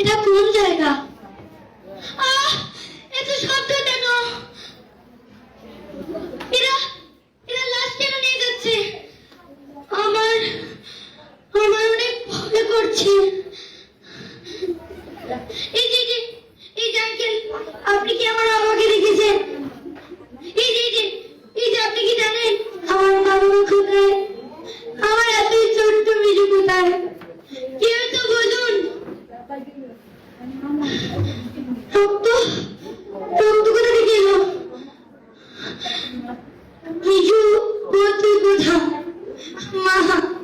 এটা কোন জায়গা? আহ, এত শব্দ কেন? এরা এরা লাশ কেন নিয়ে যাচ্ছে? আমার আমার অনেক ভয় করছে। এই যে এই যে আঙ্কেল, আপনি কি আমার বাবাকে দেখেছেন? এই যে আপনি কি জানেন আমার বাবা কোথায়? আমার এত ছোট্ট মিশু কোথায়? কেউ তো বলুন। রক্ত রক্ত কোথা থেকে এলো? মিশু, তুই কোথা? মা,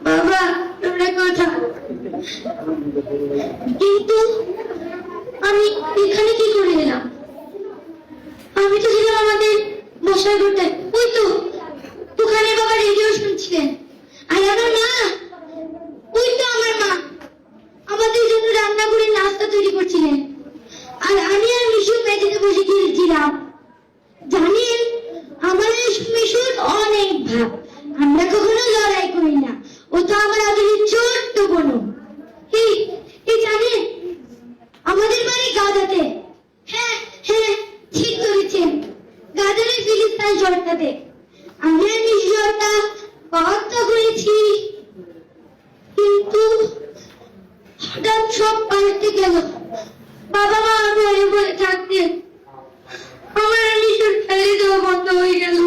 বাবা, তোমরা কোথা? কিন্তু আমি এখানে কি করে এলাম? আমি তো ছিলাম আমাদের বসার ঘরটায়। ওই তো ওখানে বাবা রেডিও শুনছিলেন। আর আমার মা, ওই তো আমার মা আমাদের জন্য রান্না করে নাস্তা তৈরি করছিলেন। আর আমি আর মিশু মেঝেতে বসে খেলছিলাম। জানেন, আমাদের মিশুর অনেক ভাব। আমরা কখনো লড়াই করি না। ও তো আমার আদরের ছোট্ট বোন। এই জানেন, আমাদের বাড়ি গাদাতে। হ্যাঁ হ্যাঁ, ঠিক ধরেছেন, গাদারের ফিলিস্তান শহরটাতে। আমি আর মিশু একটা কত করেছি, কিন্তু হঠাৎ সব পাল্টে গেল। বাবা মা বলে বলে থাকতেন, আমার আর মিশুর খেলে দেওয়া বন্ধ হয়ে গেল।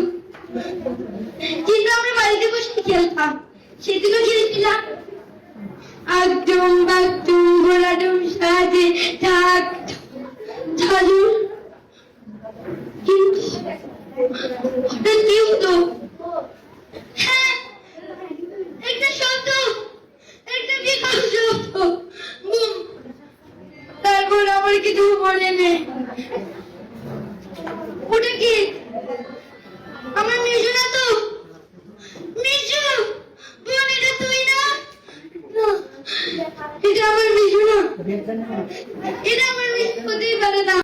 কিন্তু আমরা বাড়িতে বসে খেলতাম। সেদিনও খেলেছিলাম একদম বাথরুম ঘোরাডুম সাজে থাক ঝাড়ু। কিন্তু হঠাৎ কি হতো? হ্যাঁ, একটা শব্দ, একটা বিকট শব্দ। বুম। তারপর আমার কিছু মনে নেই। ওটা কি? আমার মিশু না তো? মিশু, বোন, এটা তুই না? না, এটা আমার মিশু না। এটা আমার মিশু হতেই পারে না।